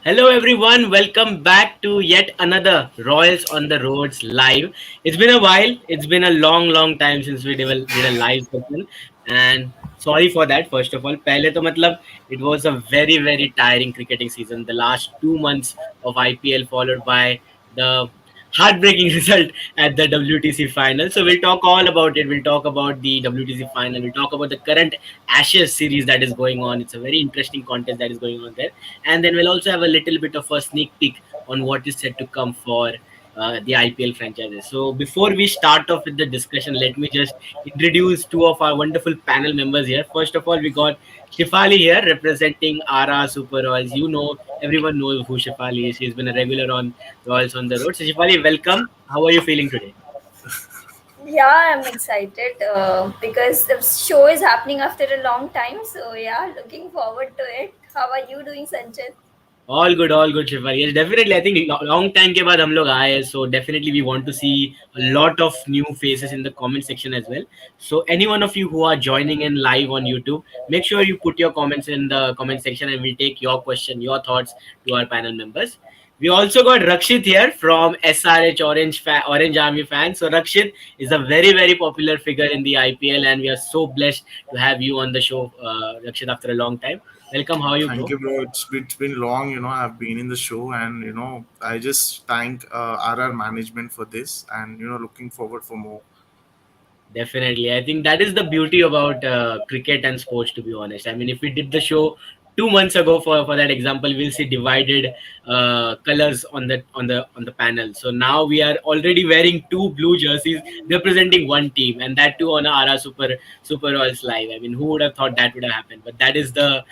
Hello, everyone. Welcome back to yet another Royals on the Roads live. It's been a while. It's been a long, long time since we did a live session, and sorry for that. First of all, पहले तो मतलब it was a very, very tiring cricketing season. The last 2 months of IPL followed by the heartbreaking result at the WTC final. So we'll talk all about it. We'll talk about the WTC final. We'll talk about the current Ashes series that is going on. It's a very interesting contest that is going on there, and then we'll also have a little bit of a sneak peek on what is set to come for the IPL franchises. So before we start off with the discussion, let me just introduce two of our wonderful panel members here. First of all, we got Shifali here representing Ara Super Royals. Everyone knows who Shifali is. She's been a regular on Royals on the Road. So Shifali, welcome. How are you feeling today? Yeah, I'm excited because the show is happening after a long time. So yeah, looking forward to it. How are you doing, Sanchit? All good, Shifali. Yes, definitely. I think long time के बाद हम लोग आए, so definitely we want to see a lot of new faces in the comment section as well. So any one of you who are joining in live on YouTube, make sure you put your comments in the comment section, and we'll take your question, your thoughts to our panel members. We also got Rakshit here from SRH Orange Army fan. So Rakshit is a very very popular figure in the IPL, and we are so blessed to have you on the show, Rakshit, after a long time. Welcome. How are you, Thank bro? you, bro. It's been long. I've been in the show, and I just thank RR management for this, and looking forward for more. Definitely. I think that is the beauty about cricket and sports, to be honest. I mean, if we did the show 2 months ago for that example, we'll see divided colors on the panel. So now we are already wearing two blue jerseys representing one team, and that too on a Ara Super Royals live. I mean, who would have thought that would have happened? But that is the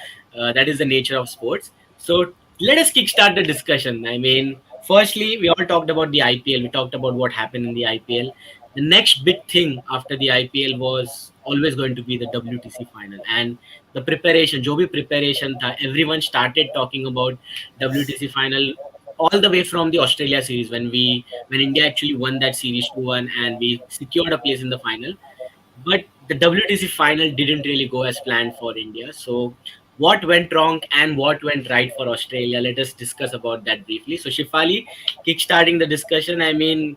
nature of sports. So let us kickstart the discussion. I mean, firstly, we all talked about the IPL. We talked about what happened in the IPL. The next big thing after the IPL was always going to be the WTC final, and the preparation, जो भी preparation था, everyone started talking about WTC final all the way from the Australia series when India actually won that series 2-1 and we secured a place in the final. But the WTC final didn't really go as planned for India. So what went wrong and what went right for Australia? Let us discuss about that briefly. So Shifali, kickstarting the discussion. I mean,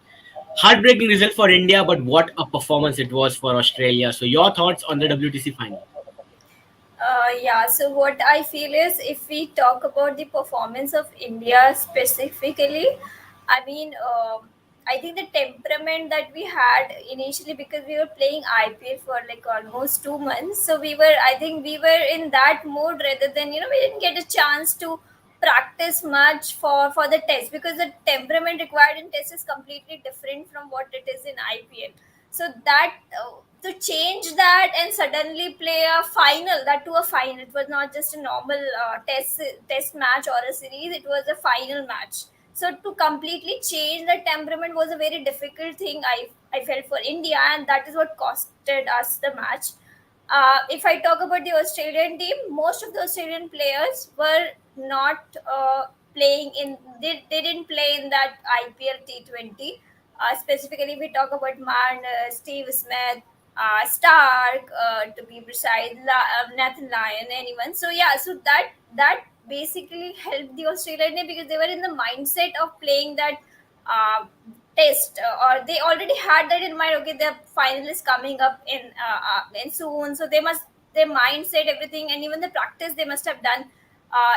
heartbreaking result for India, but what a performance it was for Australia. So your thoughts on the WTC final? Yeah, so what I feel is if we talk about the performance of India specifically, I mean, I think the temperament that we had initially because we were playing IPL for like almost 2 months. So I think we were in that mood rather than, we didn't get a chance to practice much for the test because the temperament required in test is completely different from what it is in IPL. So that to change that and suddenly play a final, that to a final, it was not just a normal test match or a series, it was a final match. So to completely change the temperament was a very difficult thing, I felt, for India, and that is what costed us the match. If I talk about the Australian team, most of the Australian players were not playing in. They didn't play in that IPL T20. Specifically, we talk about Marner, Steve Smith, Stark, to be precise, Nathan Lyon, anyone. So yeah, so that basically helped the Australian team because they were in the mindset of playing that uh, test, or they already had that in mind. Okay, the final is coming up in soon, so they must, their mindset, everything, and even the practice they must have done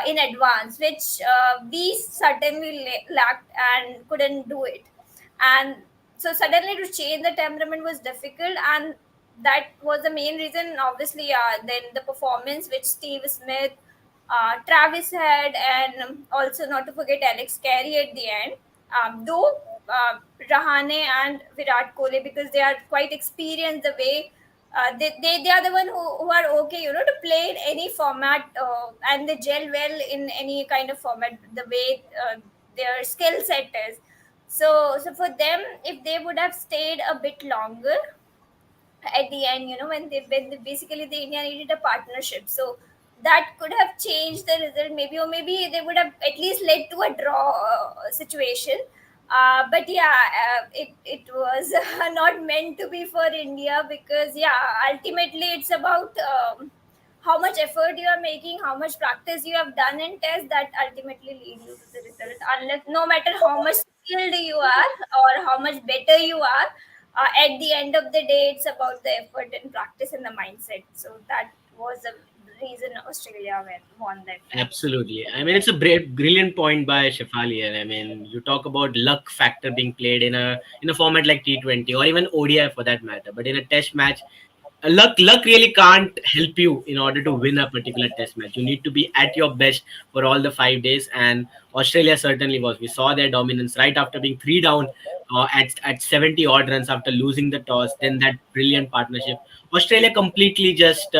in advance, which we certainly lacked and couldn't do it. And so suddenly to change the temperament was difficult, and that was the main reason. Obviously, then the performance which Steve Smith, Travis had, and also not to forget Alex Carey at the end. Though Rahane and Virat Kohli, because they are quite experienced, the way they are the one who are okay, to play in any format, and they gel well in any kind of format, the way their skill set is. So for them, if they would have stayed a bit longer, at the end, when basically the India needed a partnership. So that could have changed the result, maybe, or maybe they would have at least led to a draw situation. But yeah, it was not meant to be for India because, yeah, ultimately it's about how much effort you are making, how much practice you have done in test, that ultimately lead you to the result. Unless, no matter how much skilled you are or how much better you are, at the end of the day, it's about the effort and practice and the mindset. So that was the reason Australia won that match. Absolutely. I mean, it's a brilliant point by Shefali here. I mean, you talk about luck factor being played in a format like T20 or even ODI for that matter. But in a test match, luck really can't help you in order to win a particular test match. You need to be at your best for all the 5 days, and Australia certainly was. We saw their dominance right after being three down at 70 odd runs after losing the toss. Then that brilliant partnership. Australia completely just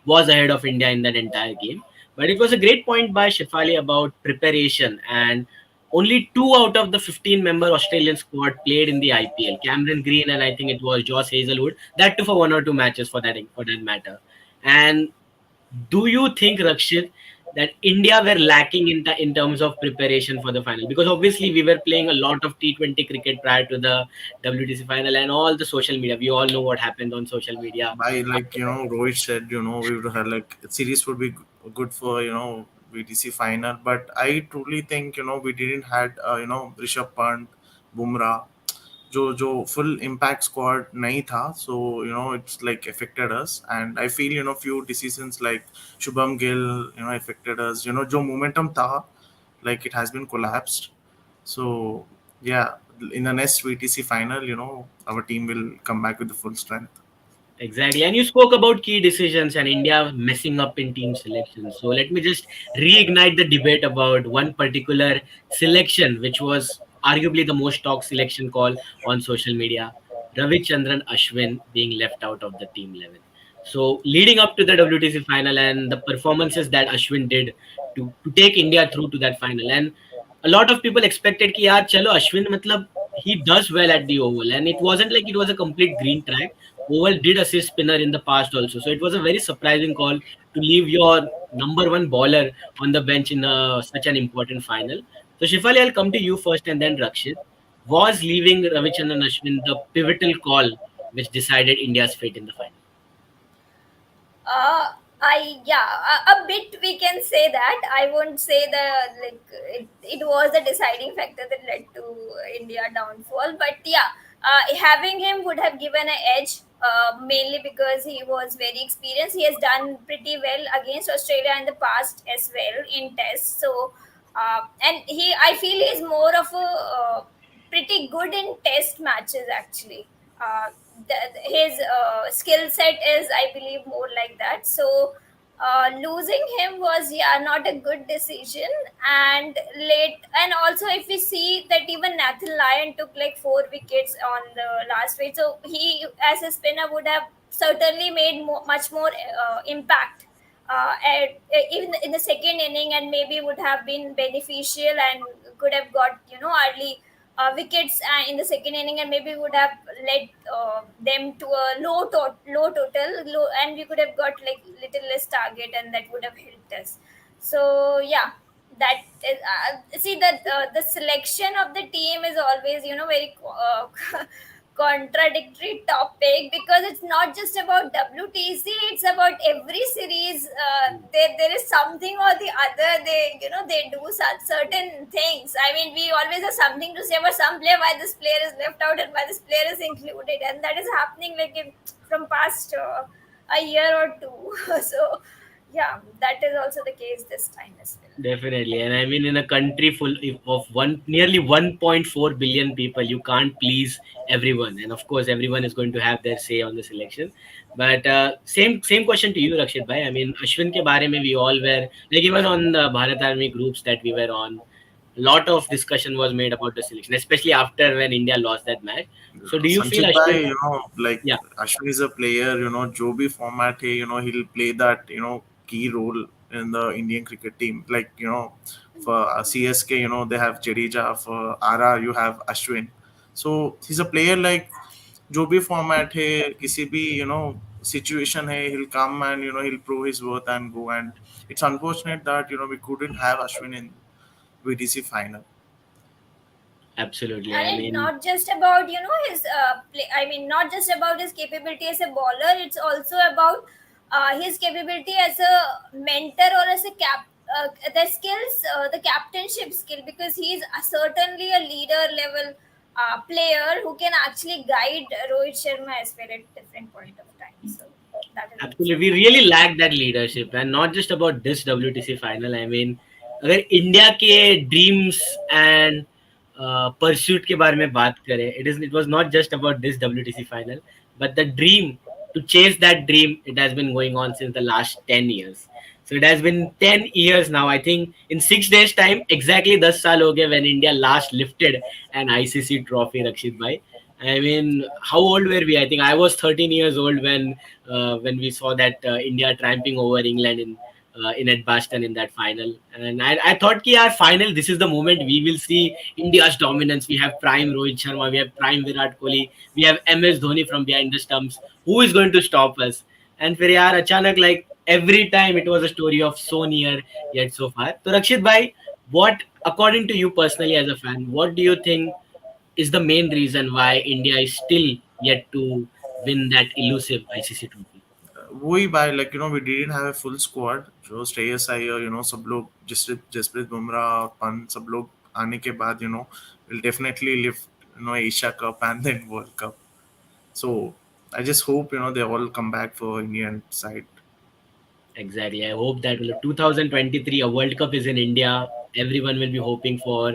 was ahead of India in that entire game. But it was a great point by Shefali about preparation, and only two out of the 15-member Australian squad played in the IPL. Cameron Green and I think it was Josh Hazelwood. That too for one or two matches for that matter. And do you think, Rakshit, that India were lacking in terms of preparation for the final? Because obviously we were playing a lot of T20 cricket prior to the WTC final and all the social media. We all know what happened on social media. By like Rohit said, we would have like series would be good for VTC final, but I truly think we didn't had Rishabh Pant, Bumrah, जो full impact squad नहीं था, so it's like affected us. And I feel few decisions like Shubham Gill affected us, जो momentum था, like it has been collapsed. So yeah, in the next VTC final, our team will come back with the full strength. Exactly. And you spoke about key decisions and India messing up in team selection. So let me just reignite the debate about one particular selection, which was arguably the most talked selection call on social media. Ravichandran Ashwin being left out of the team 11. So leading up to the WTC final and the performances that Ashwin did to take India through to that final. And a lot of people expected कि यार चलो Ashwin मतलब he does well at the oval, and it wasn't like it was a complete green track. Oval did assist spinner in the past also. So it was a very surprising call to leave your number one bowler on the bench in such an important final. So Shifali, I'll come to you first and then Rakshit. Was leaving Ravichandran Ashwin the pivotal call which decided India's fate in the final? Uh, I yeah, a bit we can say that. I won't say the like it was the deciding factor that led to India downfall, but yeah, having him would have given an edge. Mainly because he was very experienced. He has done pretty well against Australia in the past as well in tests. So, and I feel he's more of a pretty good in test matches actually. Uh, his skill set is, I believe, more like that. So losing him was, yeah, not a good decision. And late, and also if we see that even Nathan Lyon took like 4 wickets on the last week, so he as a spinner would have certainly made much more impact even in the second inning, and maybe would have been beneficial and could have got early wickets in the second inning, and maybe would have led them to a low total, low, and we could have got like little less target, and that would have helped us. So yeah, that is see that the selection of the team is always very contradictory topic, because it's not just about WTC, it's about every series. There is something or the other, they do such certain things. I mean, we always have something to say about some player, why this player is left out and why this player is included, and that is happening like from past a year or two. So yeah, that is also the case this time as well. Definitely, and I mean, in a country full of nearly 1.4 billion people, you can't please everyone, and of course, everyone is going to have their say on the selection. But same question to you, Rakshit bhai. I mean, Ashwin ke bare mein we all were like even on the Bharat Army groups that we were on, a lot of discussion was made about the selection, especially after when India lost that match. So, do you feel Sanchit bhai, Ashwin? like Yeah, Ashwin is a player, जो भी format है, he'll play that, key role in the Indian cricket team. Like, for CSK, they have Jadeja. For RR, you have Ashwin. So he's a player like जो भी format है, किसी भी, situation है, he'll come and, he'll prove his worth and go. And it's unfortunate that, we couldn't have Ashwin in VTC final. absolutely. And I it's mean, not just about his play, I mean, not just about his capability as a bowler, it's also about his capability as a mentor or as a the skills, the captainship skill, because he is certainly a leader level player who can actually guide Rohit Sharma as well at different point of time. So that is Absolutely, also we really lack that leadership, and not just about this WTC final. I mean, अगर India के dreams and pursuit के बारे में बात करें, it was not just about this WTC final, but the dream to chase that dream, it has been going on since the last 10 years. So it has been 10 years now. I think in 6 days time, exactly 10 साल हो गए when India last lifted an ICC trophy, Rakshit bhai. I mean, how old were we? I think I was 13 years old when we saw that India triumphing over England in Edgbaston in that final. And I thought, ki, our final, this is the moment we will see India's dominance. We have prime Rohit Sharma, we have prime Virat Kohli, we have MS Dhoni from behind the stumps. Who is going to stop us? And फिर यार अचानक, like every time it was a story of so near yet so far. So Rakshit bhai, what according to you personally as a fan, what do you think is the main reason why India is still yet to win that elusive ICC trophy? वही by like we didn't have a full squad जो श्रेयस अय्यर सब लोग जसप्रीत बुमराह और पंत सब लोग आने के बाद will definitely lift Asia cup and then world cup so I just hope they all come back for Indian side Exactly. I hope that 2023 a World Cup is in India. Everyone will be hoping for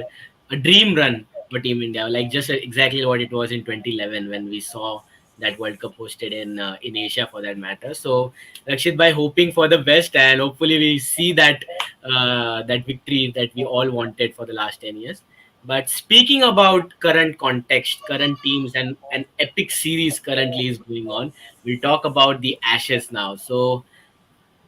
a dream run for Team India, like just exactly what it was in 2011 when we saw that World Cup hosted in Asia for that matter. So Rakshit bhai, hoping for the best, and hopefully we see that that victory that we all wanted for the last 10 years. But speaking about current context, current teams, and an epic series currently is going on, we'll talk about the Ashes now. So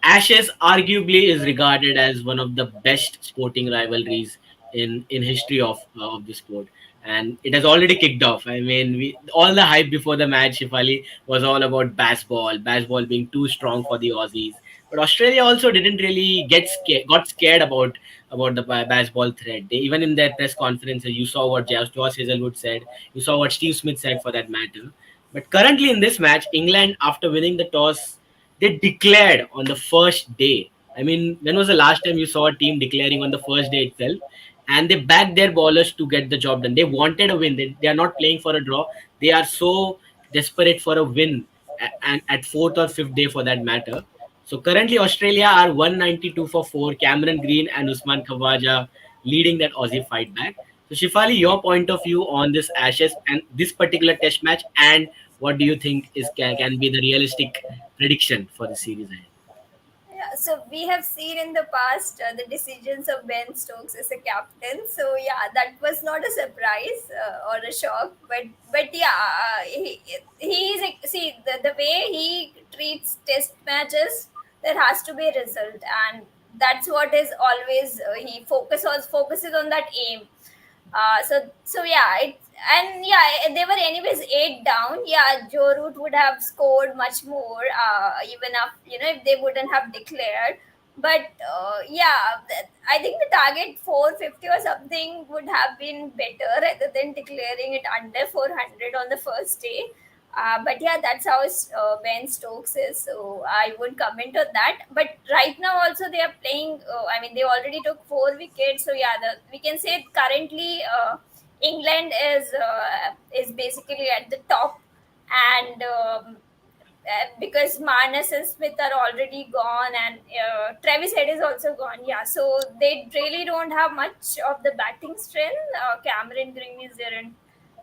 Ashes arguably is regarded as one of the best sporting rivalries in history of the sport, and it has already kicked off. I mean, all the hype before the match, Shifali, was all about baseball being too strong for the Aussies. But Australia also didn't really got scared about the baseball threat. They, even in their press conferences, you saw what Josh Hazelwood said. You saw what Steve Smith said for that matter. But currently in this match, England, after winning the toss, they declared on the first day. I mean, when was the last time you saw a team declaring on the first day itself? And they backed their bowlers to get the job done. They wanted a win. They are not playing for a draw. They are so desperate for a win, and at fourth or fifth day for that matter. So currently Australia are 192 for 4. Cameron Green and Usman Khawaja leading that Aussie fight back. So Shifali, your point of view on this Ashes and this particular Test match, and what do you think can be the realistic prediction for the series ahead? Yeah, so we have seen in the past the decisions of Ben Stokes as a captain. So yeah, that was not a surprise or a shock. But yeah, he is see the way he treats test matches. There has to be a result, and that's what is always he focuses on that aim. So yeah, and yeah, they were anyways 8 down. Yeah, Joe Root would have scored much more, even if they wouldn't have declared. But yeah, I think the target 450 or something would have been better rather than declaring it under 400 on the first day. But yeah, that's how Ben Stokes is. So I would comment on that. But right now also they are playing. I mean, they already took 4 wickets. So yeah, we can say currently England is basically at the top, and because Marnus and Smith are already gone, and Travis Head is also gone. Yeah, so they really don't have much of the batting strength. Cameron Green is there, and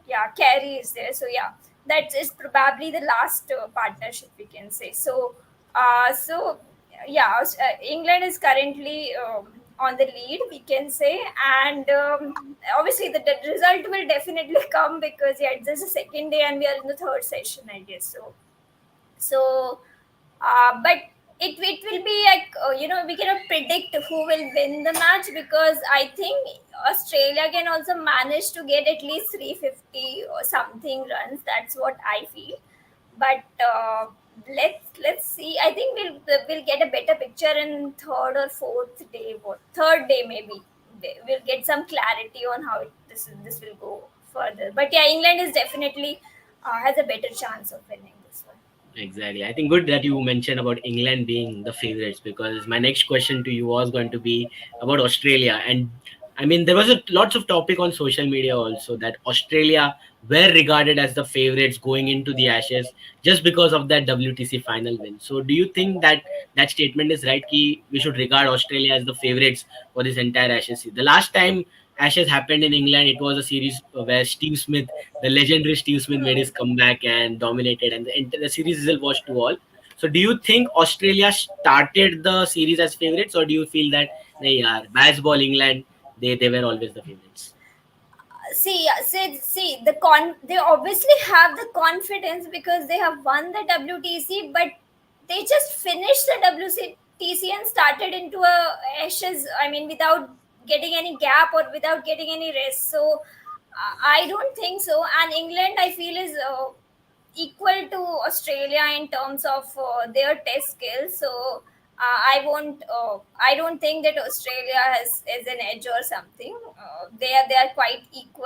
yeah, Carey is there. So yeah, that is probably the last partnership we can say. So yeah, England is currently on the lead, we can say, and obviously the result will definitely come because yeah, it's just the second day and we are in the third session, I guess. But it will be like we cannot predict who will win the match, because I think Australia can also manage to get at least 350 or something runs. That's what I feel. But let's see. I think we'll get a better picture in third or fourth day. What third day maybe we'll get some clarity on how this will go further. But yeah, England is definitely has a better chance of winning this one. Exactly. I think good that you mentioned about England being the favorites, because my next question to you was going to be about Australia. And I mean, there was lots of topic on social media also that Australia were regarded as the favorites going into the Ashes just because of that WTC final win. So, do you think that that statement is right? Ki we should regard Australia as the favorites for this entire Ashes. The last time Ashes happened in England, it was a series where Steve Smith, the legendary Steve Smith, made his comeback and dominated, and the series result was 2-all. So, do you think Australia started the series as favorites, or do you feel that they are baseball England? They were always the favorites. See, they obviously have the confidence because they have won the WTC, but they just finished the WTC and started into a Ashes. I mean, without getting any gap or without getting any rest. So I don't think so. And England, I feel, is equal to Australia in terms of their test skills. So I don't think that Australia has an edge or something. They are quite equal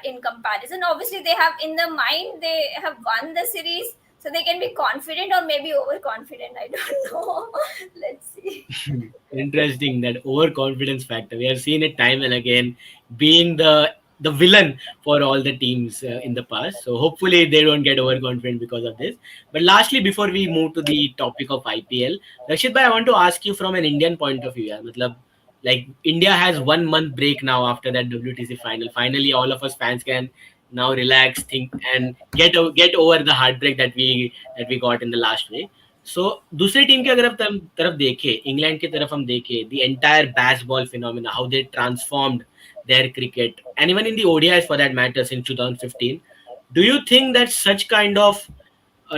in comparison. Obviously, they have in the mind they have won the series, so they can be confident or maybe overconfident. I don't know. Let's see. Interesting, that overconfidence factor. We have seen it time and again, being the villain for all the teams in the past. So hopefully they don't get overconfident because of this. But lastly, before we move to the topic of IPL, Rashid bhai, I want to ask you from an Indian point of view. Matlab, like India has 1 month break now after that WTC final. Finally, all of us fans can now relax, think, and get over the heartbreak that we got in the last week. सो दूसरी team की अगर आप तरफ देखें, England की तरफ हम देखें, the entire Bazball phenomena, how they transformed their cricket, and even in the ODIs for that matter since 2015. Do you think that such kind of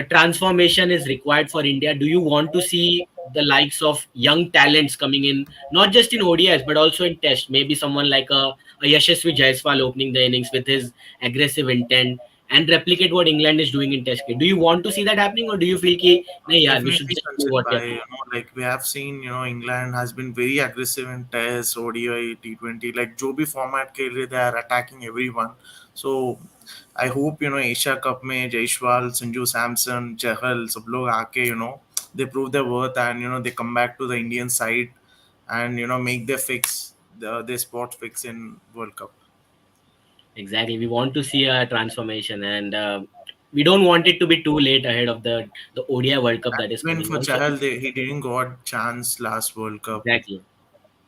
transformation is required for India? Do you want to see the likes of young talents coming in, not just in ODIs but also in Test? Maybe someone like a Yashasvi Jaiswal opening the innings with his aggressive intent and replicate what England is doing in Test cricket. Do you want to see that happening, or do you feel ki, nahi yaar, we should Definitely, just do Sanchit what we are bhai, doing? like we have seen, England has been very aggressive in Test, ODI, T20, like जो भी format खेल रहे, they are attacking everyone. So I hope Asia Cup में जयसवाल, संजू सैमसन, चहल सब लोग आके they prove their worth, and they come back to the Indian side, and make their spot fix in World Cup. Exactly. We want to see a transformation, and we don't want it to be too late ahead of the ODI World Cup that is Even coming for on. So Chahal, he didn't got chance last World Cup. exactly.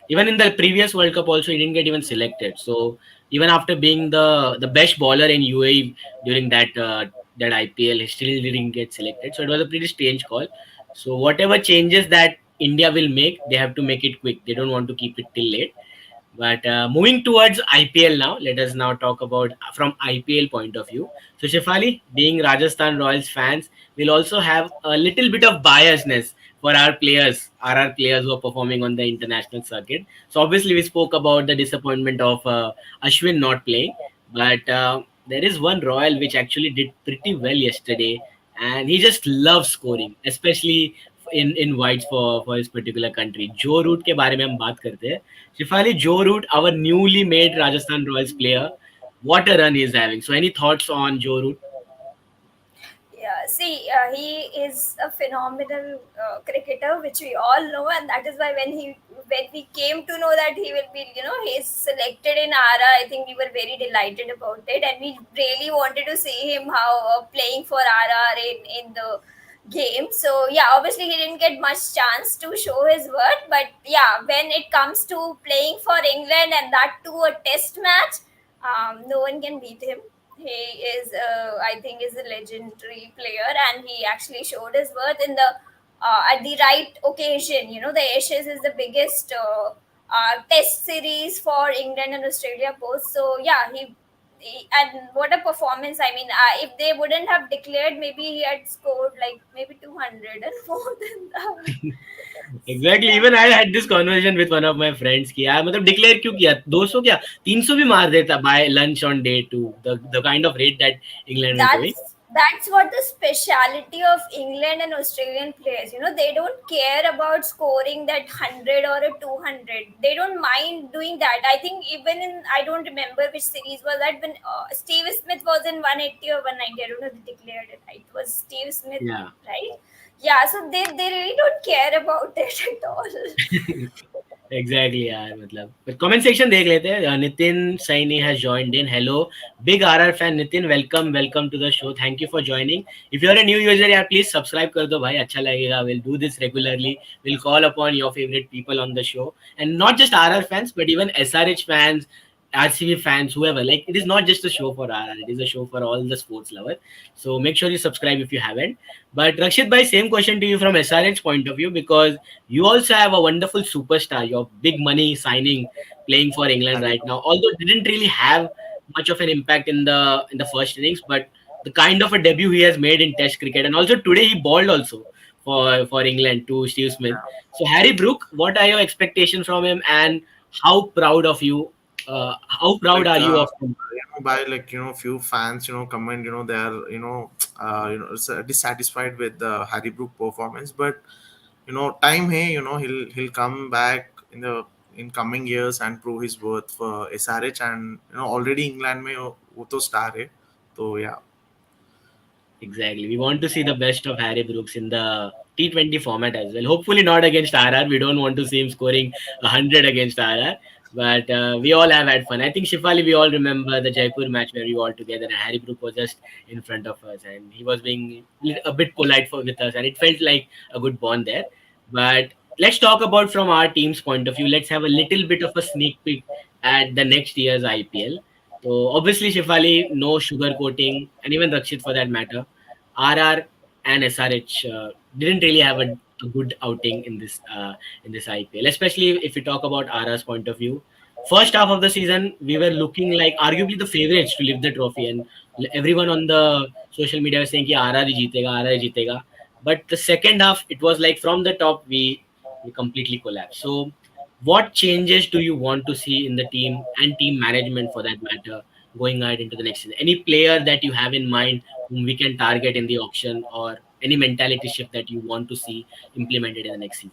Even in the previous World Cup, also he didn't get even selected. So even after being the best bowler in UAE during that IPL, he still didn't get selected. So it was a pretty strange call. So whatever changes that India will make, they have to make it quick. They don't want to keep it till late. But moving towards IPL now, let us now talk about from IPL point of view. So Shefali, being Rajasthan Royals fans, will also have a little bit of biasness for our players, RR players who are performing on the international circuit. So obviously we spoke about the disappointment of Ashwin not playing, but there is one Royal which actually did pretty well yesterday, and he just loves scoring, especially in whites for his particular country. जो root के बारे में हम बात करते हैं, Shifali, Joe Root, our newly made Rajasthan Royals player, what a run he's having. So, any thoughts on Joe Root? Yeah, see, he is a phenomenal cricketer, which we all know, and that is why when we came to know that he will be, he's selected in Ara, I think we were very delighted about it, and we really wanted to see him how playing for RR in the game. So yeah, obviously he didn't get much chance to show his worth, but yeah, when it comes to playing for England and that too a Test match, no one can beat him. He is, I think, is a legendary player, and he actually showed his worth in the at the right occasion. The Ashes is the biggest Test series for England and Australia both. So yeah, and what a performance! I mean, if they wouldn't have declared, maybe he had scored like maybe 200 and more than that. So Exactly. yeah, Even I had this conversation with one of my friends कि यार मतलब declare क्यों किया, 200 क्या 300 भी मार देता by lunch on day 2, the kind of rate that England were that's going. That's what the speciality of England and Australian players. They don't care about scoring that 100 or a 200. They don't mind doing that. I think even in, I don't remember which series was that, when Steve Smith was in 180 or 190. I don't know if they declared it right. It was Steve Smith, Yeah. right? Yeah, so they really don't care about it at all. Exactly यार मतलब comment section देख लेते हैं. Nitin Saini has joined in. Hello big RR fan Nitin, welcome welcome to the show. Thank you for joining. If you are a new user यार please subscribe कर दो भाई, अच्छा लगेगा. Will do this regularly. Will call upon your favourite people on the show, and not just RR fans but even SRH fans, RCB fans, whoever. Like, it is not just a show for RR, it is a show for all the sports lover. So make sure you subscribe if you haven't. But Rakshit bhai, same question to you from SRH point of view, because you also have a wonderful superstar, your big money signing playing for England Harry right now. Although didn't really have much of an impact in the first innings, but the kind of a debut he has made in Test cricket, and also today he bowled also for England to Steve Smith. So Harry Brook, what are your expectations from him, and how proud of you? How proud like are you of him? by like few fans comment they are dissatisfied with the Harry Brook performance, but time hey he'll come back in coming years and prove his worth for SRH, and already England में वो तो star है. So yeah. Exactly. We want to see the best of Harry Brooks in the T20 format as well. Hopefully not against RR. We don't want to see him scoring 100 against RR. But we all have had fun. I think Shifali, we all remember the Jaipur match where we were all together and Harry Brook was just in front of us and he was being a bit polite with us, and it felt like a good bond there. But let's talk about from our team's point of view. Let's have a little bit of a sneak peek at the next year's IPL. So obviously, Shifali, no sugar coating, and even Rakshit for that matter. RR and SRH didn't really have a good outing in this IPL, especially if we talk about RR's point of view. First half of the season, we were looking like arguably the favorites to lift the trophy, and everyone on the social media was saying कि RR ही जीतेगा, RR ही जीतेगा. But the second half, it was like from the top we completely collapsed. So what changes do you want to see in the team and team management for that matter going ahead into the next season? Any player that you have in mind whom we can target in the auction, or any mentality shift that you want to see implemented in the next season?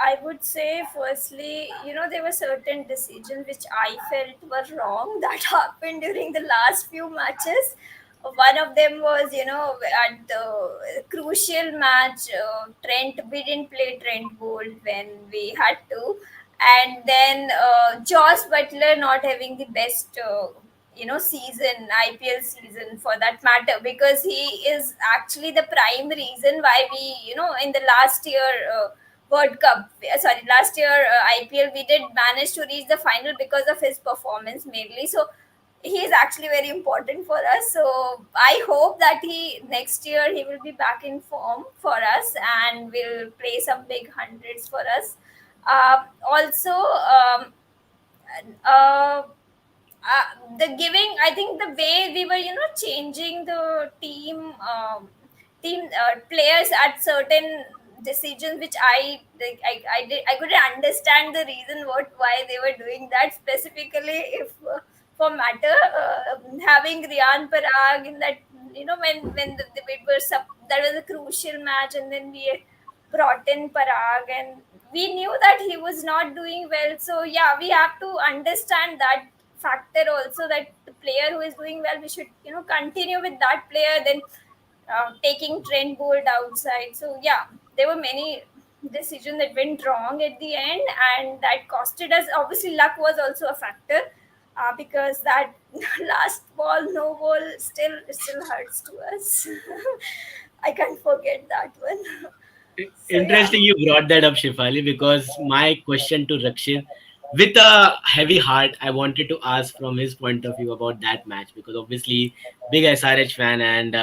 I would say, firstly, there were certain decisions which I felt were wrong that happened during the last few matches. One of them was, at the crucial match, we didn't play Trent Bolt when we had to. And then Josh Butler not having the best, season, IPL season for that matter, because he is actually the prime reason why we, in the last year, World Cup, sorry, last year IPL, we did manage to reach the final because of his performance mainly. So he is actually very important for us. So I hope that he next year he will be back in form for us and will play some big hundreds for us. Also, uh, the giving, I think the way we were changing the team players at certain decisions which I couldn't understand the reason why they were doing that specifically. If for matter having Rian Parag in that, when the it was that was a crucial match, and then we brought in Parag, and we knew that he was not doing well. So yeah, we have to understand that factor also, that the player who is doing well, we should continue with that player, then taking Trent Bolt outside. So yeah, there were many decisions that went wrong at the end, and that costed us. Obviously, luck was also a factor, because that last ball, no ball, still hurts to us. I can't forget that one. So yeah. Interesting you brought that up, Shifali, because my question to Rakshit, with a heavy heart, I wanted to ask from his point of view about that match, because obviously big SRH fan. And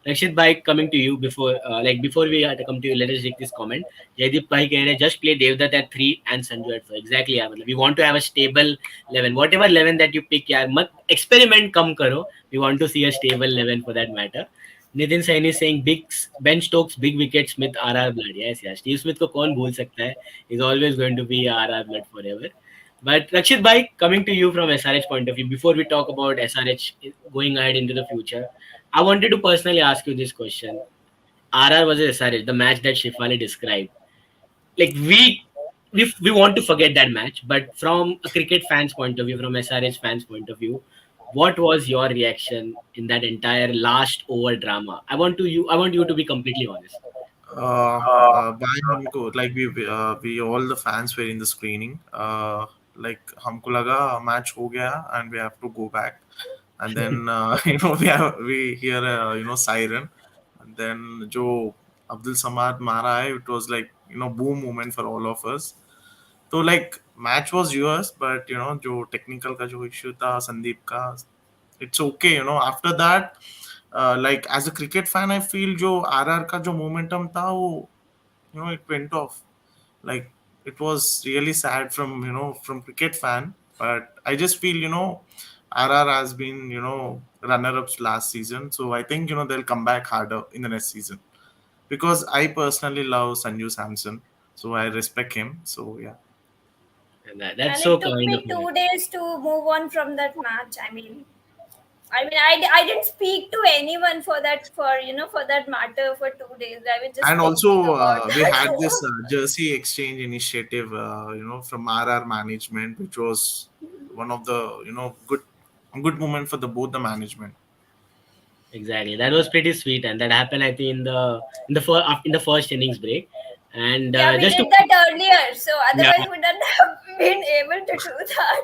Rakshit bhai, coming to you before before we had to come to you, let us take this comment. Jaideep bhai keh rahe, just play Devdutt at 3 and Sanju at 4. Exactly, yaar. We want to have a stable 11. Whatever 11 that you pick, yaar, mat experiment kam karo. We want to see a stable 11 for that matter. Nitin Saini is saying big Ben Stokes big wicket Smith RR blood. Yes, yes. Steve Smith को कौन भूल सकता है? He's always going to be RR blood forever. But Rakshit Bhai, coming to you from SRH point of view, before we talk about SRH going ahead into the future, I wanted to personally ask you this question. RR versus SRH, the match that Shifali described. Like we want to forget that match, but from a cricket fans point of view, from SRH fans point of view, what was your reaction in that entire last over drama? I want you to be completely honest. भाई हमको like we all the fans were in the screening. Like हमको लगा match हो गया and we have to go back. And then we hear a siren, and then जो Abdul Samad मारा है, it was like boom moment for all of us. तो like match was yours, but जो technical का जो issue था संदीप का, it's okay. After that, like as a cricket fan I feel जो RR का जो momentum था वो it went off. Like it was really sad from from cricket fan, but I just feel RR has been runner ups last season, so I think they'll come back harder in the next season, because I personally love Sanju Samson, so I respect him. So yeah. And that's And so it took kind of me you. 2 days to move on from that match. I didn't speak to anyone for that, for that matter, for 2 days. I was just And thinking also, about we that. had this jersey exchange initiative, from RR management, which was one of the good moment for the both the management. Exactly, that was pretty sweet, and that happened I think in the first innings break, and Yeah, we just to did that earlier, so yeah, otherwise we wouldn't have been able to do that.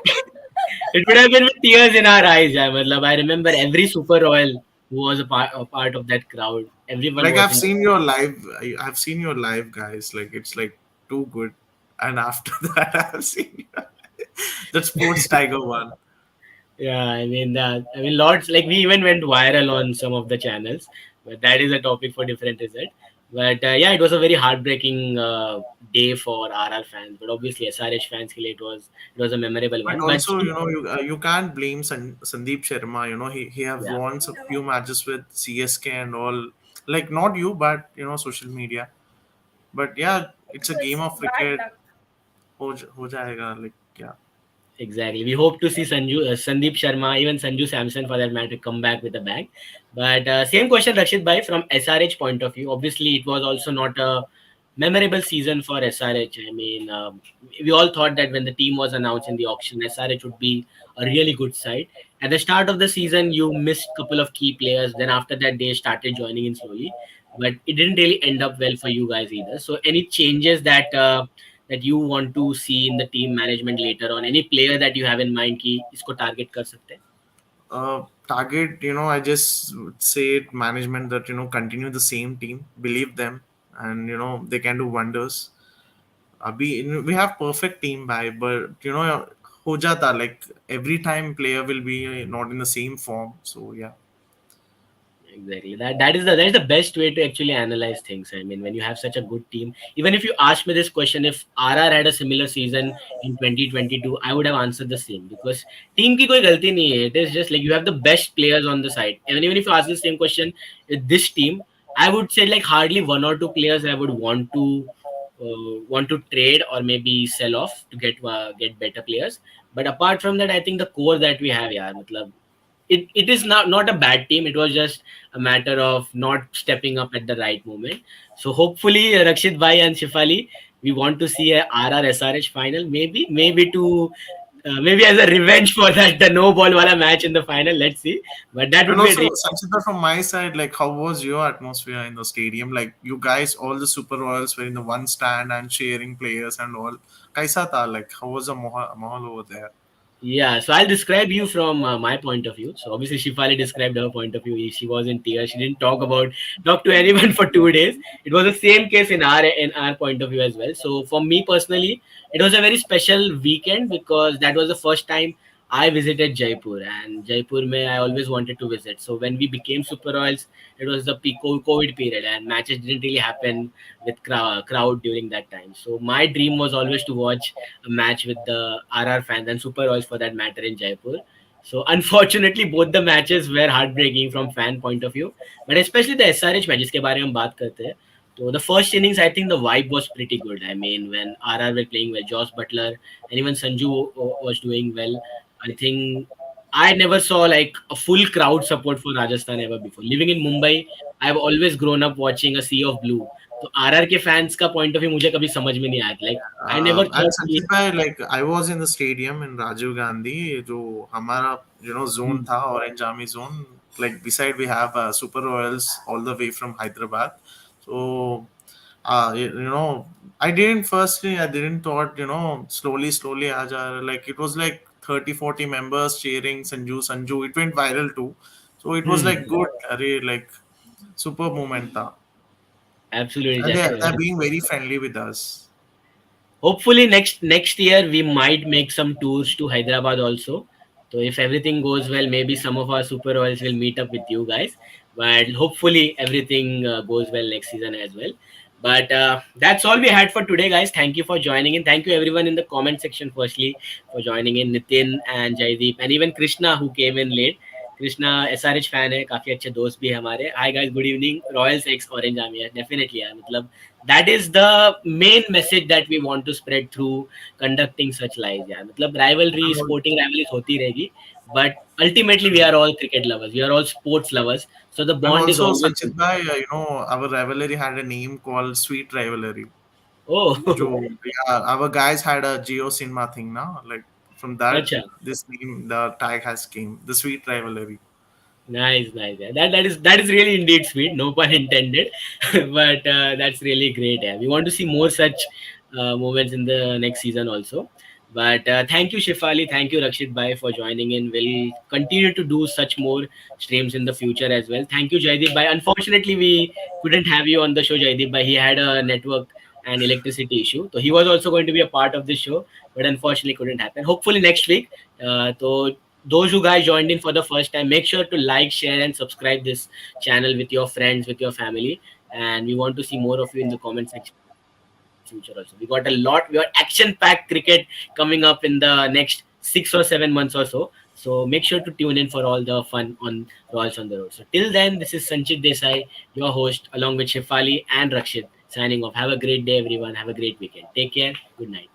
it would have been with tears in our eyes. I remember every Super Royal who was a part of that crowd. Everyone Like was I've in. seen your live, I've seen your live, guys. Like it's like too good. And after that, I've seen that Sports Tiger one. Yeah, lots like we even went viral on some of the channels, but that is a topic for different result. But yeah, it was a very heartbreaking day for RR fans, but obviously SRH fans, ke liye it was a memorable But one. But also, you can't blame Sandeep Sharma. He have yeah, won a few matches with CSK and all. Like not you, but social media. But yeah, It it's a game was of bad cricket. luck. हो जाएगा, like yeah. exactly. We hope to see Sandeep Sharma, even Sanju Samson for that matter, come back with a bang. But same question, Rashid Bhai, from SRH point of view. Obviously, it was also not a memorable season for SRH. We all thought that when the team was announced in the auction, SRH would be a really good side. At the start of the season, you missed a couple of key players. Then after that, they started joining in slowly, but it didn't really end up well for you guys either. So, any changes that you want to see in the team management later on? Any player that you have in mind कि इसको target कर सकते हैं? Target, I just would say it management that continue the same team, believe them, and they can do wonders. We have perfect team by, but ho jata, like every time player will be not in the same form. So yeah. Exactly. That is the best way to actually analyze things. When you have such a good team, even if you ask me this question, if RR had a similar season in 2022, I would have answered the same because team की कोई गलती नहीं है. It is just like you have the best players on the side. And even if you ask the same question with this team, I would say like hardly one or two players I would want to trade or maybe sell off to get better players. But apart from that, I think the core that we have, yeah, matlab, it is not a bad team. It was just a matter of not stepping up at the right moment. So hopefully, Rakshit Bhai and Shifali, we want to see a RR-SRH final. Maybe as a revenge for that the no ball wala match in the final. Let's see. But that And would be a also, dream. Sanchita, from my side, like, how was your atmosphere in the stadium? Like, you guys, all the Super Royals were in the one stand and cheering players and all. Kaisa tha? Like, how was the mahal over there? Yeah, so I'll describe you from my point of view. So obviously Shifali described her point of view. She was in tears. She didn't talk to anyone for 2 days. It was the same case in our point of view as well. So for me personally, it was a very special weekend because that was the first time I visited Jaipur, and Jaipur mein I always wanted to visit. So when we became Super Royals, it was the peak COVID period, and matches didn't really happen with crowd during that time. So my dream was always to watch a match with the RR fans and Super Royals for that matter in Jaipur. So unfortunately, both the matches were heartbreaking from fan point of view, but especially the SRH match जिसके बारे में हम बात करते हैं. So the first innings, I think the vibe was pretty good. I mean, when RR were playing well, Josh Butler and even Sanju was doing well. I think I never saw like a full crowd support for Rajasthan ever before. Living in Mumbai, I've always grown up watching a sea of blue. तो RR के fans का point of view मुझे कभी समझ में नहीं आया. Like I never And thought कि Sanchit bhai, like I was in the stadium in Rajiv Gandhi, जो हमारा zone था, Orange Army zone. Like beside we have Super Royals all the way from Hyderabad. So I didn't firstly I didn't thought slowly aja, like it was like 30-40 members cheering Sanju. It went viral too. So it was like good, array, like super moment tha. Absolutely And they're जैसे being very friendly with us. hopefully next year we might make some tours to Hyderabad also. So if everything goes well, maybe some of our super royals will meet up with you guys. But hopefully everything goes well next season as well. But that's all we had for today, guys. Thank you for joining in. Thank you everyone in the comment section. Firstly, for joining in, Nitin and Jaideep, and even Krishna who came in late. Krishna SRH fan है, काफी अच्छे दोस्त भी है हमारे. Hi guys, good evening. Royals x orange army है definitely यार. मतलब that is the main message that we want to spread through conducting such lives यार. मतलब rivalry, And sporting rivalries होती रहेगी, but ultimately we are all cricket lovers, we are all sports lovers, so the And bond is also, always Sanchit good. bhai, our rivalry had a name called Sweet Rivalry. Oh. Yeah, our guys had a Geo Cinema thing now. Like from that, अच्छा. this name, the tag has came. The Sweet Rivalry. Nice, nice. Yeah. That is really indeed sweet. No pun intended, but that's really great. Yeah, we want to see more such moments in the next season also. But thank you, Shifali. Thank you, Rakshit Bhai, for joining in. We'll continue to do such more streams in the future as well. Thank you, Jaideep Bhai. Unfortunately, we couldn't have you on the show, Jaideep Bhai. He had a network and electricity issue, so he was also going to be a part of this show, but unfortunately couldn't happen. Hopefully next week. So those who guys joined in for the first time, make sure to like, share, and subscribe this channel with your friends, with your family. And we want to see more of you in the comment section in the future also. We got a lot. We got action-packed cricket coming up in the next 6 or 7 months or so. So make sure to tune in for all the fun on Royals on the Road. So till then, this is Sanchit Desai, your host, along with Shifali and Rakshit, signing off. Have a great day, everyone. Have a great weekend. Take care. Good night.